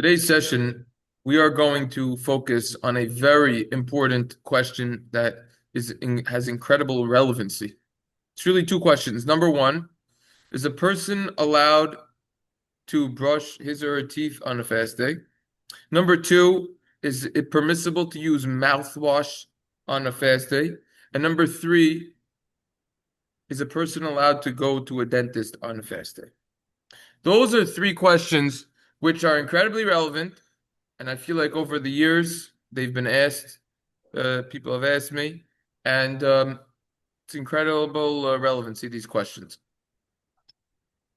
Today's session, we are going to focus on a very important question that has incredible relevancy. It's really two questions. Number one, is a person allowed to brush his or her teeth on a fast day? Number two, is it permissible to use mouthwash on a fast day? And number three, is a person allowed to go to a dentist on a fast day? Those are three questions which are incredibly relevant. And I feel like over the years, they've been asked, people have asked me, and it's incredible relevancy, these questions.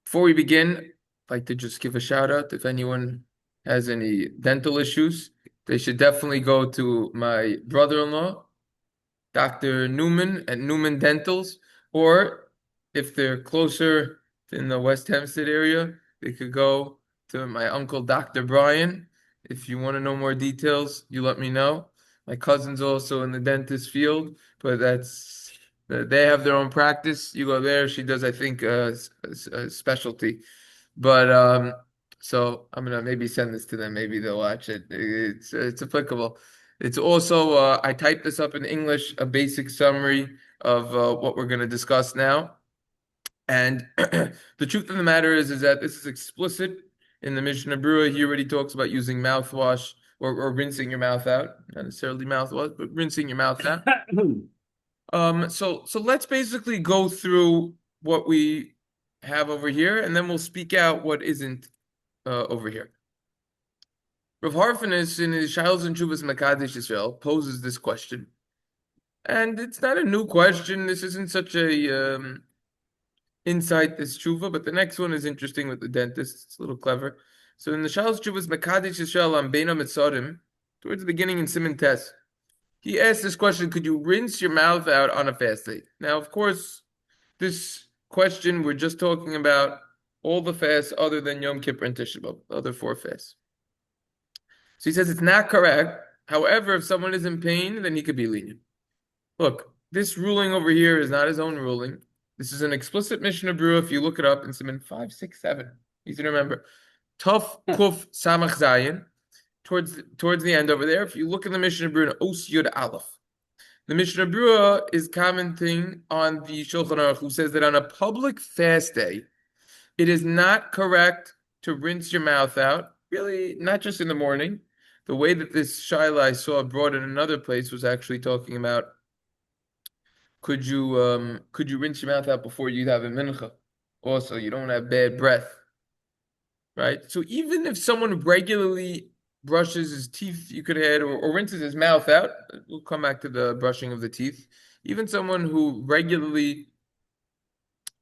Before we begin, I'd like to just give a shout out. If anyone has any dental issues, they should definitely go to my brother-in-law, Dr. Newman at Newman Dentals, or if they're closer in the West Hempstead area, they could go to my uncle, Dr. Brian. If you want to know more details, you let me know. My cousin's also in the dentist field, but they have their own practice. You go there. She does, I think, a specialty. But so I'm gonna maybe send this to them. Maybe they'll watch it. It's applicable. It's also I typed this up in English, a basic summary of what we're gonna discuss now. And the truth of the matter is that this is explicit in the Mishnah Berura. He already talks about using mouthwash or rinsing your mouth out, not necessarily mouthwash, but rinsing your mouth out. So let's basically go through what we have over here, and then we'll speak out what isn't over here. Rav Harfenis in his Shilos Veteshuvos Mekadesh Yisroel poses this question, and it's not a new question. This isn't such a insight, this tshuva, but the next one is interesting with the dentist. It's a little clever. So in the Shilos Veteshuvos Mekadesh Yisroel on Beina Mitzarim, towards the beginning in Siman Tes, he asked this question: could you rinse your mouth out on a fast day? Now, of course, this question we're just talking about all the fasts other than Yom Kippur and Tisha Beav, the other four fasts. So he says it's not correct. However, if someone is in pain, then he could be lenient. Look, this ruling over here is not his own ruling. This is an explicit Mishnah Berura. If you look it up in Siman 5, 6, 7, easy to remember. Tuf Kuf Samach Zayin. Towards the end over there, if you look in the Mishnah Berura, Os Yud Aleph, the Mishnah Berura is commenting on the Shulchan Aruch, who says that on a public fast day, it is not correct to rinse your mouth out. Really, not just in the morning. The way that this Shaila I saw brought in another place was actually talking about could you rinse your mouth out before you have a mincha? Also, you don't have bad breath, right? So even if someone regularly brushes his teeth, you could add, or rinses his mouth out. We'll come back to the brushing of the teeth. Even someone who regularly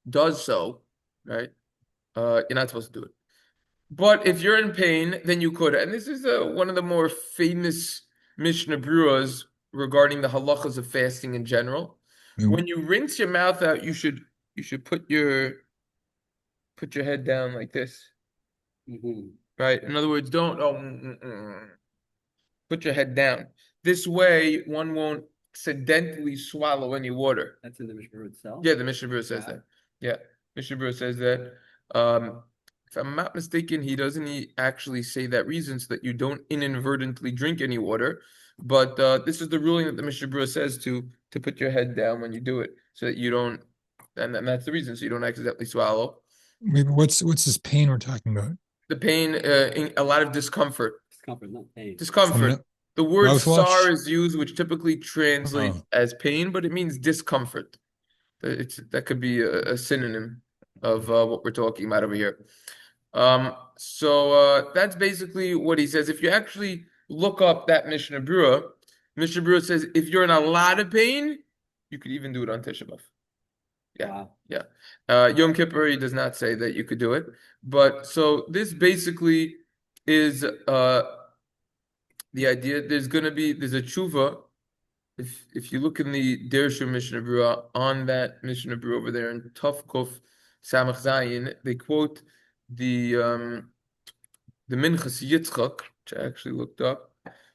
does so, right? You're not supposed to do it. But if you're in pain, then you could. And this is one of the more famous Mishnah Beruras regarding the halachas of fasting in general. When you rinse your mouth out, you should put your head down like this. Right? In other words, don't put your head down. This way, one won't accidentally swallow any water. That's in the Mishnah itself? Yeah, the Mishnah Berura says that. Yeah, Mishnah Berura says that. If I'm not mistaken, he doesn't actually say that reason so that you don't inadvertently drink any water. But this is the ruling that the Mishnah Berura says to put your head down when you do it, so that you don't, and that's the reason, so you don't accidentally swallow. Maybe what's this pain we're talking about? The pain, a lot of discomfort. Discomfort, not pain. Discomfort. The word Mouthwash? sar is used, which typically translates as pain, but it means discomfort. That could be a synonym of what we're talking about over here. So that's basically what he says. If you actually look up that Mishnah Berura says if you're in a lot of pain, you could even do it on Tisha Beav. Yeah, Wow. yeah. Yom Kippur, he does not say that you could do it. But so this basically is the idea. There's a tshuva. If you look in the Dirshu Mishna Berura on that Mishnah Berura over there in Tuf Kuf Samach Zayin, they quote the Minchas Yitzchak, which I actually looked up.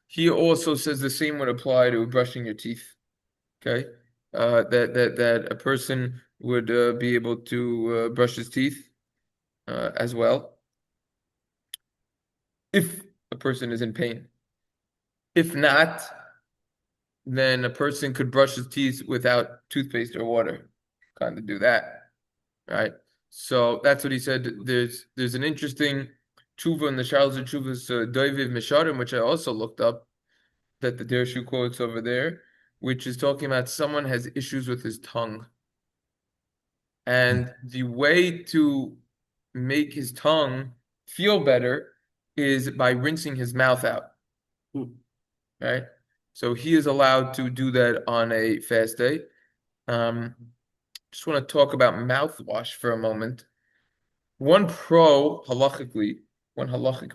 He also says the same would apply to brushing your teeth. Okay, that a person would be able to brush his teeth as well. If a person is in pain. If not, then a person could brush his teeth without toothpaste or water. Kind of do that, right? So that's what he said. There's an interesting tshuva in the Shilos Veteshuvos Dovev Mesharim, which I also looked up, that the Dirshu quotes over there, which is talking about someone has issues with his tongue. And the way to make his tongue feel better is by rinsing his mouth out, right? So he is allowed to do that on a fast day. Just want to talk about mouthwash for a moment. One halachic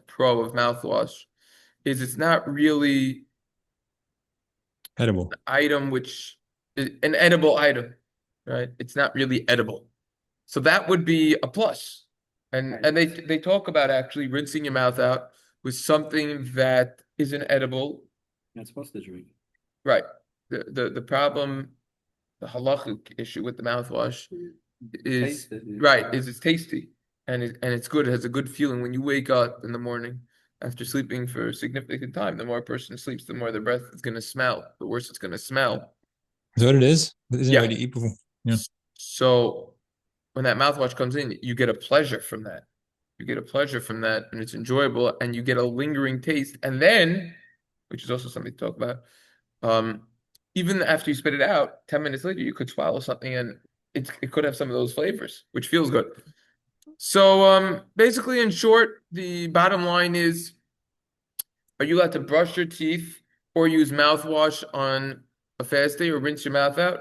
pro of mouthwash is it's not really Edible. an item which is an edible item, right? It's not really edible. So that would be a plus. And they talk about actually rinsing your mouth out with something that isn't edible. You're not supposed to drink. Right. The problem, the halachic issue with the mouthwash is Taste it. right, is it's tasty and it's good. It has a good feeling when you wake up in the morning after sleeping for a significant time. The more a person sleeps, the more their breath is going to smell. The worse it's going to smell. Is that what it is? Isn't Yeah. it what you eat before? Yeah. So when that mouthwash comes in, you get a pleasure from that. You get a pleasure from that, and it's enjoyable, and you get a lingering taste. And then, which is also something to talk about, even after you spit it out, 10 minutes later, you could swallow something, and it could have some of those flavors, which feels good. So, basically, in short, the bottom line is, are you allowed to brush your teeth or use mouthwash on a fast day or rinse your mouth out?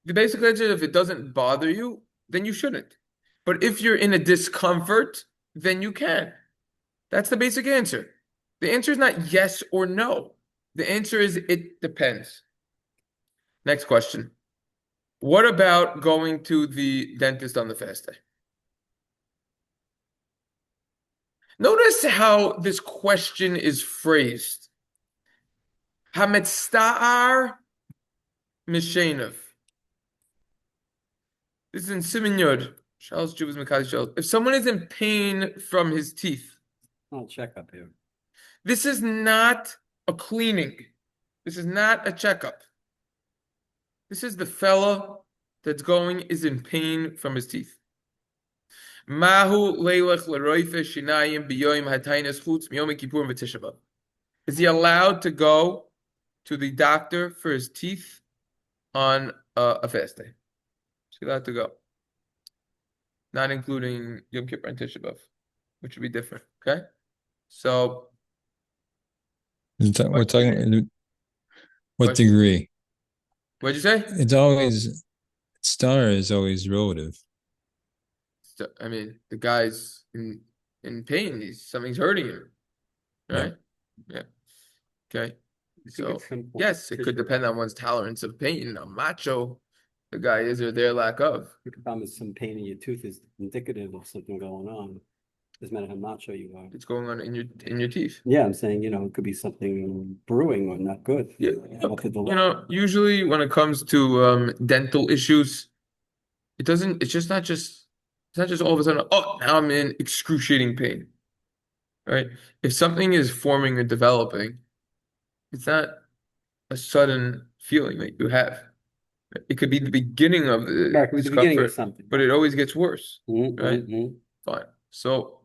The basic answer is if it doesn't bother you, then you shouldn't. But if you're in a discomfort, then you can. That's the basic answer. The answer is not yes or no. The answer is it depends. Next question. What about going to the dentist on the fast day? Notice how this question is phrased. Hametzta'ar mishenav. This is in Siman Yod. Shilos Veteshuvos Mekadesh Yisroel. If someone is in pain from his teeth, I'll check up here. this is not a cleaning. This is not a checkup. This is the fellow that's is in pain from his teeth. Mahu leilach l'roife shinayim biyoyim hataynes chutz miyom Kippur v'Tisha Beav. Is he allowed to go to the doctor for his teeth on a fast day? Is he allowed to go? Not including Yom Kippur and Tisha Beav, which would be different. Okay, so We're talking what degree? What'd you say? It's always star is always relative. So, I mean, the guy's in pain. Something's hurting him, right? Yeah. Okay. So yes, it could depend on one's tolerance of pain. How macho the guy is or their lack of. You could promise some pain in your tooth is indicative of something going on. Doesn't matter how macho you are. It's going on in your teeth. Yeah, I'm saying, it could be something brewing or not good. Yeah. Usually when it comes to dental issues, it's not just all of a sudden, oh, now I'm in excruciating pain. Right? If something is forming or developing, it's not a sudden feeling that you have. It could be the beginning of the discomfort, but it always gets worse. Right? Fine. So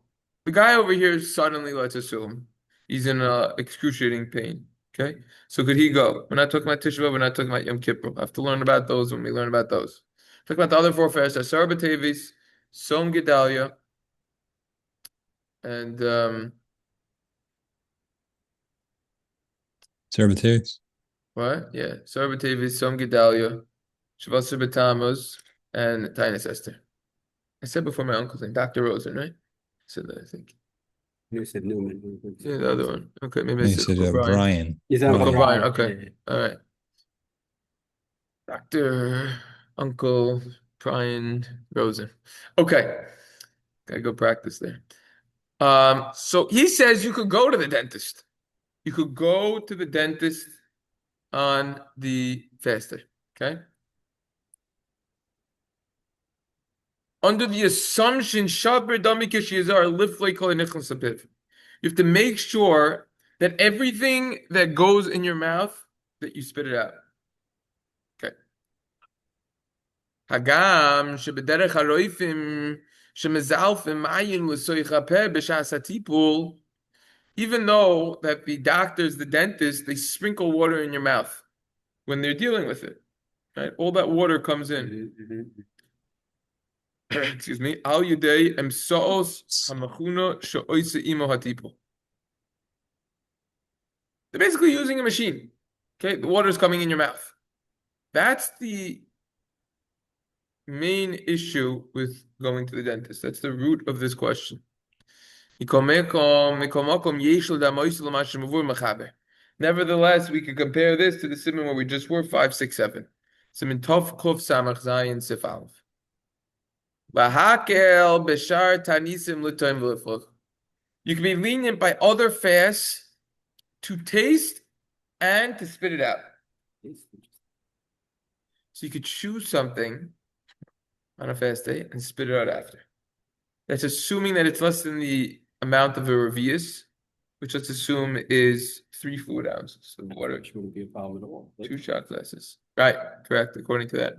the guy over here suddenly, let's assume, he's in excruciating pain. Okay? So could he go? We're not talking about Tisha Beav, we're not talking about Yom Kippur. I have to learn about those when we learn about those. Talk about the other four fasts: Shilos Veteshuvos, Som Gedalia, and Servitudes. what? Yeah, Shilos Veteshuvos, Som Gedalia, Shavuos B'Tammuz, and Taanis Esther. I said before my uncle's name, Dr. Rosen, right? I said that, I think. You said Newman. Yeah, the other one. Okay, maybe I You said said Uncle Brian. Brian. You said Uncle Brian. Brian. Okay, all right. Dr. Uncle Brian Rosen. Okay, gotta go practice there. So he says you could go to the dentist. You could go to the dentist on the fast day. Okay. Under the assumption, You have to make sure that everything that goes in your mouth, that you spit it out. Okay. Hagam shebederech haroifim shemezalfim ayin l'soich hapeh b'shas hatipul. Even though that the doctors, the dentists, they sprinkle water in your mouth when they're dealing with it, right? All that water comes in. Excuse me. Al yudei emsoos hamachuna she'oise imo hatipul. They're basically using a machine. Okay, the water is coming in your mouth. That's the main issue with going to the dentist. That's the root of this question. Nevertheless, we can compare this to the siman where we just were 5, 6, 7. Siman Tov Kuf Samach Zayin Sif Aleph. Lahakel Beshar Tanisim L'Toim V'Lifloch. You can be lenient by other fasts to taste and to spit it out. So you could choose something on a fast day and spit it out after. That's assuming that it's less than the amount of a revius, which let's assume is 3 fluid ounces of water. Which wouldn't be a problem at all. 2 shot glasses. Right, correct, according to that.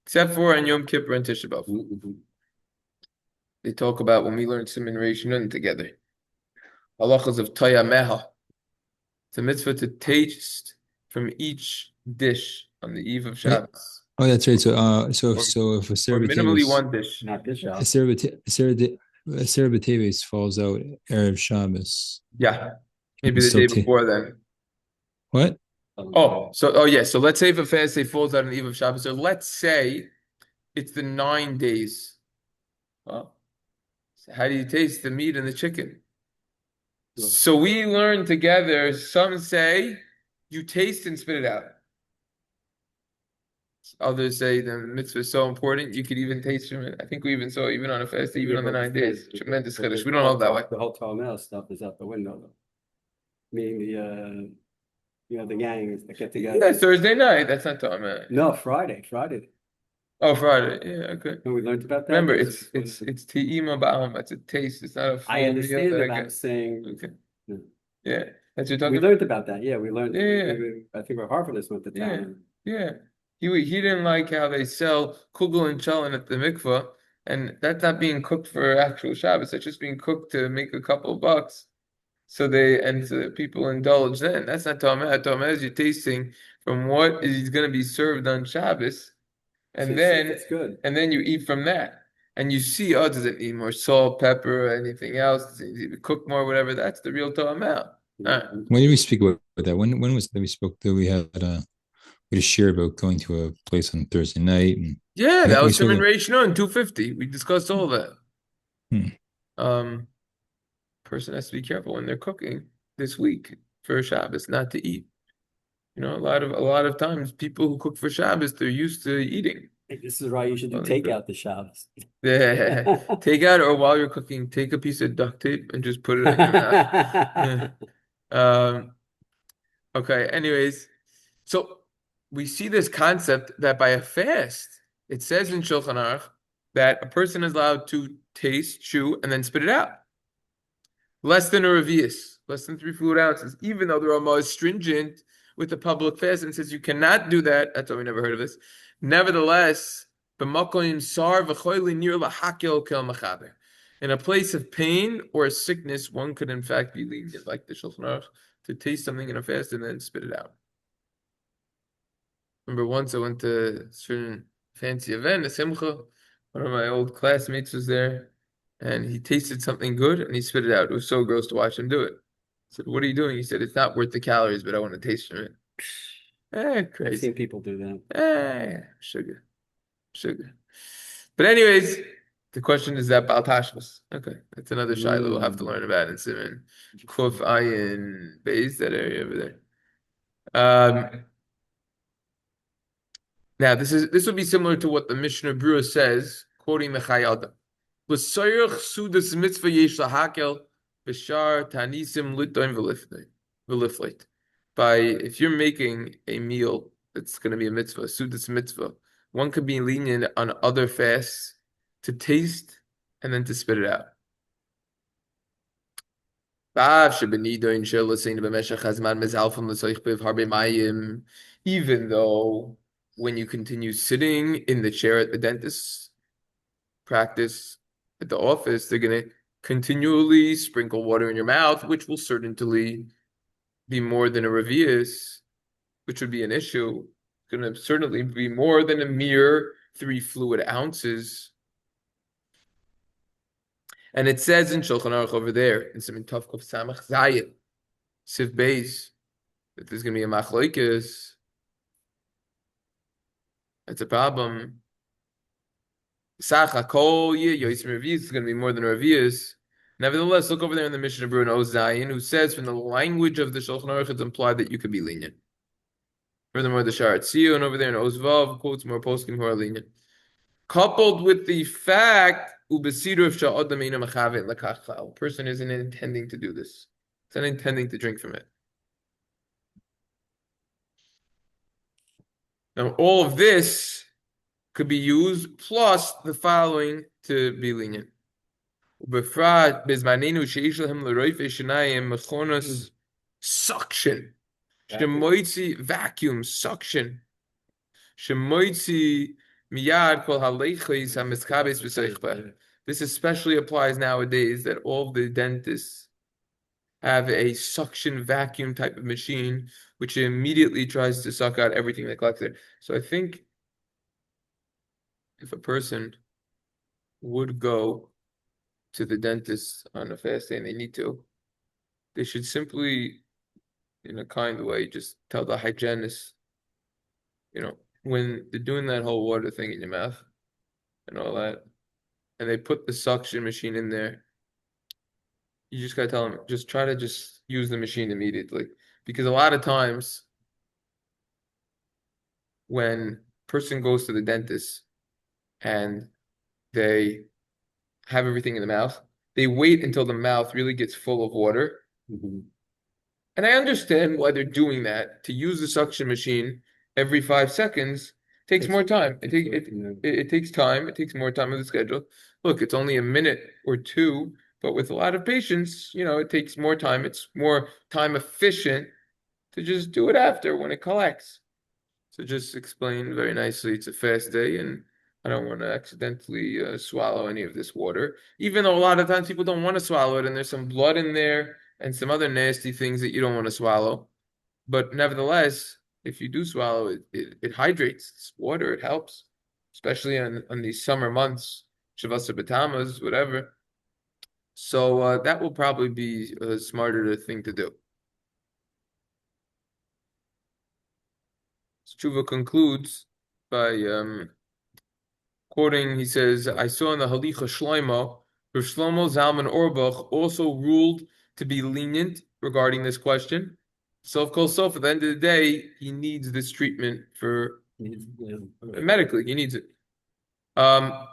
Except for on Yom Kippur and Tisha Beav. They talk about when we learn Siman Reish Nun together. Halachas of Toya Meha. It's a mitzvah to taste from each dish on the eve of Shabbos. Oh, that's right. So if a Or minimally one dish. Not this a job. Serbatavus falls out Erev Shabbos. Yeah, maybe the Still day before then. What? So let's say if a fast day falls out on the eve of Shabbos, so let's say it's the 9 days. Well, so how do you taste the meat and the chicken? So we learn together, some say you taste and spit it out. Others say the mitzvah is so important, you could even taste from it. I think we even saw, even on a fast day, even on the 9 days. Tremendous chiddush. We don't hold that way. The whole Talmud stuff is out the window, though. Meaning the gangs that get together. Yeah, Thursday night. That's not talking about. No, Friday. Oh, Friday. Yeah, okay. And we learned about that. Remember, it's te'ima ba'am. It's a taste. It's not a full I understand meal that. I I'm get. saying. Okay. Yeah. Yeah, that's what you're We talking about. learned about that. Yeah, we learned. Yeah. I think our Harvarders went to Yeah. town. Yeah. He didn't like how they sell kugel and challah at the mikvah, and that's not being cooked for actual Shabbos. It's just being cooked to make a couple bucks. So people indulge then. That's not Tomeh. Tomeh is you're tasting from what is going to be served on Shabbos, and then it's good. And then you eat from that, and you see, does it need more salt, pepper, or anything else? Does it need to cook more, whatever? That's the real Tomeh. When did we speak about that? When was that we spoke? That we had we just shared about going to a place on Thursday night. And Yeah, that was spoke Siman Reish Nun 250. We discussed all that. Person has to be careful when they're cooking this week for Shabbos, not to eat. A lot of times people who cook for Shabbos, they're used to eating. This is why you should do takeout the Shabbos. Yeah, takeout, or while you're cooking, take a piece of duct tape and just put it in your mouth. Okay. Anyways, so we see this concept that by a fast, it says in Shulchan Aruch that a person is allowed to taste, chew, and then spit it out. Less than a revius, less than 3 fluid ounces, even though the Rama is stringent with the public fast and says you cannot do that. That's why we never heard of this. Nevertheless, in a place of pain or sickness, one could in fact be lenient, like the Shulchan Aruch, to taste something in a fast and then spit it out. Remember once I went to a certain fancy event, a simcha, one of my old classmates was there, and he tasted something good and he spit it out. It was so gross to watch him do it. I said, "What are you doing?" He said, "It's not worth the calories, but I want to taste from it." Crazy. I've seen people do that. Sugar. But anyways, the question is that Baal Tashbos. Okay, that's another shiloh we'll have to learn about in Siman Kuf Ayin Beis, that area over there. Now this would be similar to what the Mishnah Berura says, quoting the Chayalda. L'soyrech sudas mitzvah yesh lahakel b'shar tanisim litoim v'lifleit. By if you're making a meal that's going to be a mitzvah, sudas mitzvah, one could be lenient on other fasts to taste and then to spit it out. Even though when you continue sitting in the chair at the dentist's practice at the office, they're going to continually sprinkle water in your mouth, which will certainly be more than a revius, which would be an issue. It's going to certainly be more than a mere 3 fluid ounces. And it says in Shulchan Aruch over there, in Siman Tov Kuf Samach Zayin, Siv Beis, that there's going to be a machlokes. That's a problem. Sacha kol yosim revius is going to be more than a revius. Nevertheless, look over there in the Mishnah Berura in Zayin, who says from the language of the Shulchan Aruch, it's implied that you could be lenient. Furthermore, the Sharat Tzion over there in Ozvav quotes more poskim who are lenient. Coupled with the fact, a person isn't intending to do this. It's not intending to drink from it. Now, all of this could be used plus the following to be lenient. Suction. Vacuum suction. This especially applies nowadays that all the dentists have a suction vacuum type of machine, which immediately tries to suck out everything that collects there. So I think if a person would go to the dentist on a fast day and they need to, they should simply, in a kind way, just tell the hygienist, when they're doing that whole water thing in your mouth and all that, and they put the suction machine in there, you just gotta tell them, just try to just use the machine immediately. Because a lot of times when a person goes to the dentist and they have everything in the mouth, they wait until the mouth really gets full of water. Mm-hmm. And I understand why they're doing that. To use the suction machine every 5 seconds takes more time. It takes time. It takes more time of the schedule. Look, it's only a minute or two, but with a lot of patients, it takes more time. It's more time efficient to just do it after when it collects. So just explain very nicely, it's a fast day and I don't want to accidentally swallow any of this water. Even though a lot of times people don't want to swallow it and there's some blood in there and some other nasty things that you don't want to swallow. But nevertheless, if you do swallow it, it hydrates. It's water, it helps, especially on these summer months, Shavasa Batamas, whatever. So that will probably be a smarter thing to do. Tshuva concludes by quoting, he says, I saw in the Halicha Shlomo, Rav Shlomo Zalman Auerbach also ruled to be lenient regarding this question. So, of course, at the end of the day, he needs this treatment medically. He needs it. I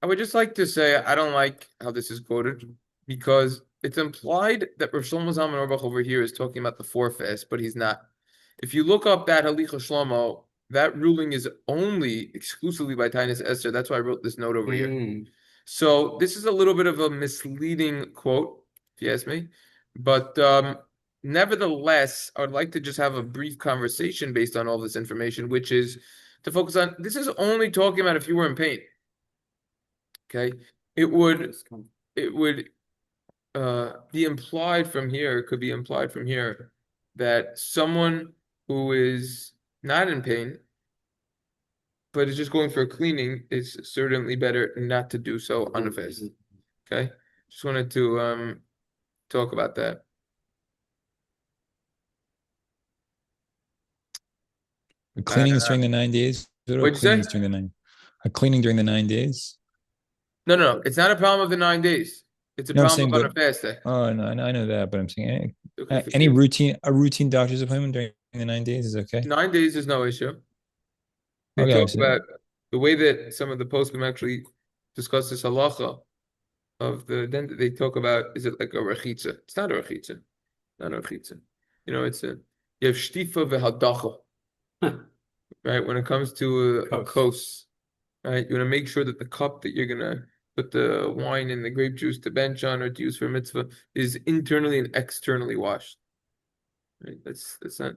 would just like to say I don't like how this is quoted because it's implied that Rav Shlomo Zalman Auerbach over here is talking about the 4 fasts, but he's not. If you look up that Halicha Shlomo, that ruling is only exclusively by Tainus Esther. That's why I wrote this note over here. So this is a little bit of a misleading quote, if you ask me. But nevertheless, I would like to just have a brief conversation based on all this information, which is to focus on, this is only talking about if you were in pain. Okay? It would be implied from here, could be implied from here, that someone who is not in pain, but is just going for a cleaning, is certainly better not to do so on a fast. Okay? Just wanted to talk about that. A cleaning is during the 9 days. What'd you say? A cleaning during the 9 days. No. It's not a problem of the 9 days. It's a problem on a fast day. Oh no, I know that, but I'm saying any routine doctor's appointment during the 9 days is okay. 9 days is no issue. They talk about the way that some of the poskim actually discuss this halacha of the dentist. They talk about, is it like a rechitza? It's not a rechitza. Not a rechitza. You have shtifa v'hadacha. Right? When it comes to a kos, right? You want to make sure that the cup that you're gonna, put the wine and the grape juice to bench on or to use for mitzvah is internally and externally washed. Right? That's not.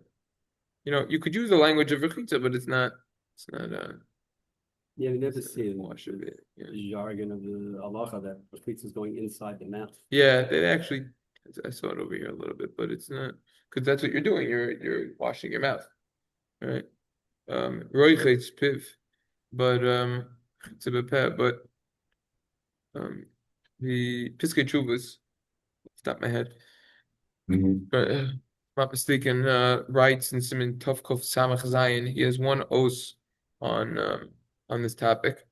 You could use the language of rechitza, but it's not. Yeah, we never see the wash of it. Yeah. jargon of the halacha that the pizza is going inside the mouth. Yeah, they actually. I saw it over here a little bit, but it's not because that's what you're doing. You're washing your mouth, right? Roichetz piv, but it's a bepeh, but the Piskay Teshuvos, top my head. But if I'm not mistaken, writes in Siman Tovkov Samach Zayin. He has one os on this topic,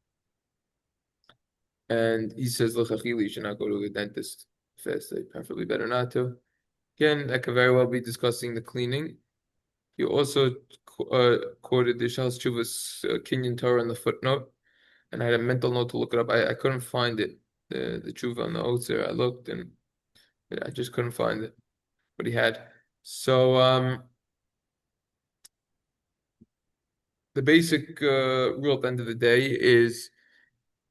and he says lechatchila, you should not go to the dentist fast. Preferably better not to. Again, that could very well be discussing the cleaning. He also quoted the Shilos Veteshuvos Kinyan Torah in the footnote, and I had a mental note to look it up. I couldn't find it. The tshuva on the oaths there. I looked and I just couldn't find it. But he had. So the basic rule at the end of the day is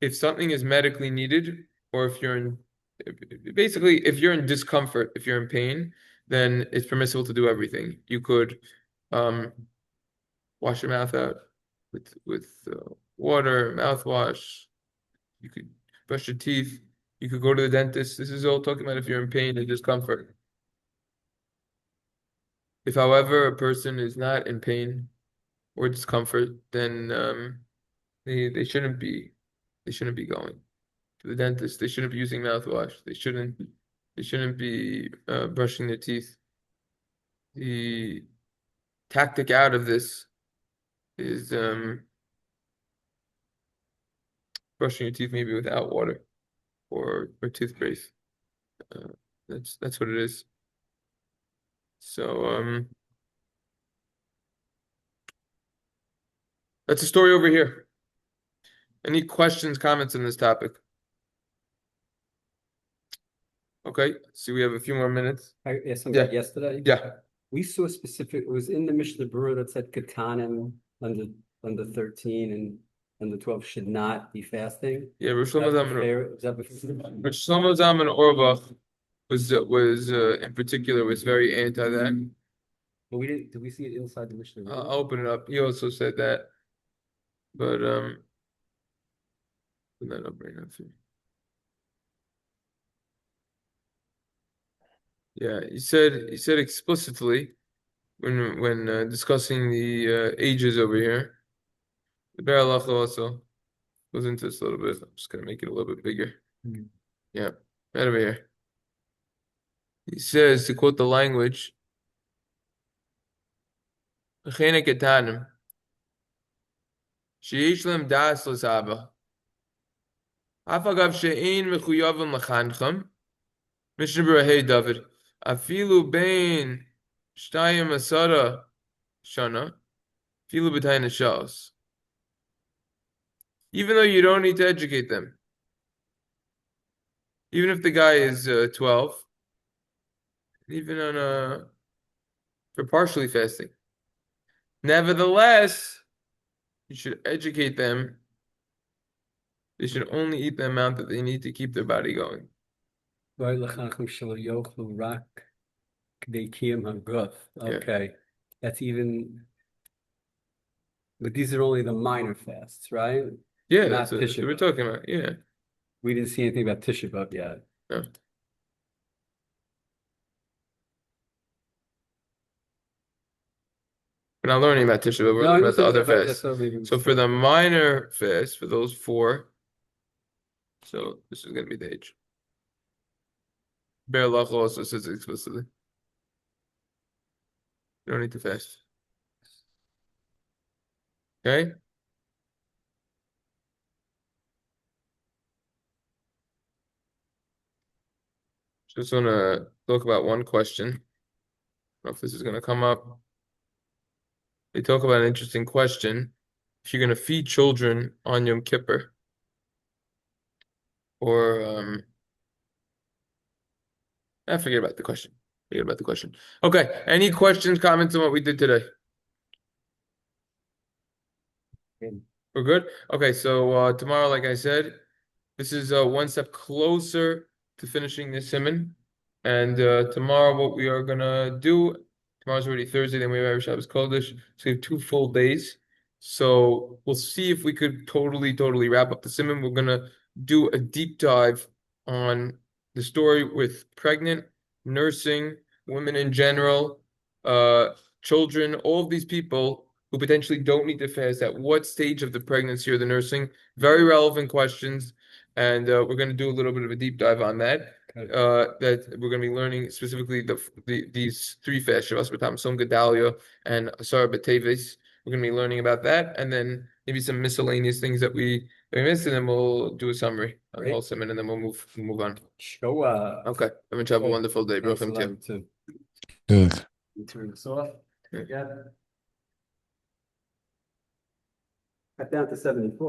if something is medically needed, or if you're in discomfort, if you're in pain, then it's permissible to do everything. You could wash your mouth out with water, mouthwash. You could brush your teeth. You could go to the dentist. This is all talking about if you're in pain and discomfort. If, however, a person is not in pain or discomfort, then they shouldn't be going to the dentist. They shouldn't be using mouthwash. They shouldn't be brushing their teeth. The tactic out of this is brushing your teeth maybe without water or toothpaste. That's what it is. So that's the story over here. Any questions, comments on this topic? Okay, see, we have a few more minutes. I asked something yesterday. Yeah. We saw specific. It was in the Mishna Berura that said katanim under 13 and under 12 should not be fasting. Yeah, Rosh Is Hashanah that and Orbach was in particular was very anti that. But we didn't. Did we see it inside the Mishnah? I'll open it up. He also said that, but put that up right now for you. Yeah, he said explicitly when discussing the ages over here. The Be'er Halacha also goes into this a little bit. I'm just gonna make it a little bit bigger. Yeah, right over here. He says, to quote the language, "V'chein ketanim, sheyesh lem das l'saba, af agav she'ein mechuyavim l'chanchem, Mishnah Berura Hey David, afilu bein shtayim asara shana, afilu b'tayin hashas." Even though you don't need to educate them, even if the guy is 12, even for partially fasting, nevertheless, you should educate them. They should only eat the amount that they need to keep their body going. Okay, that's even. But these are only the minor fasts, right? Yeah, that's what we're talking about. Yeah. We didn't see anything about Tisha Beav yet. No. We're not learning about Tisha Beav, we're learning about the other fasts. So for the minor fast, for those 4, so this is going to be the age. Be'er Halacha also says it explicitly. You don't need to fast. Okay? Just want to talk about one question. I don't know if this is going to come up. They talk about an interesting question. If you're going to feed children on Yom Kippur, or forget about the question. Forget about the question. Okay. Any questions, comments on what we did today? We're good? Okay, so tomorrow, like I said, This is one step closer to finishing this siman. And tomorrow, what we are gonna do, tomorrow's already Thursday, then we have Shabbos Kodesh, so we have 2 full days. So we'll see if we could totally wrap up the siman. We're gonna do a deep dive on the story with pregnant, nursing, women in general, children, all of these people who potentially don't need to fast, at what stage of the pregnancy or the nursing. Very relevant questions, and we're going to do a little bit of a deep dive on that. That we're going to be learning specifically these 3 fasts, Shilos Veteshuvos Gedalia and Asar B'Teves. We're going to be learning about that, and then maybe some miscellaneous things that we missed, and then we'll do a summary on the whole segment, and then we'll move on. Show up. Okay, everyone have a Okay. wonderful day, bro. Thanks a lot, too. Good. You turn this off. Yeah. Yeah. Cut down to 74.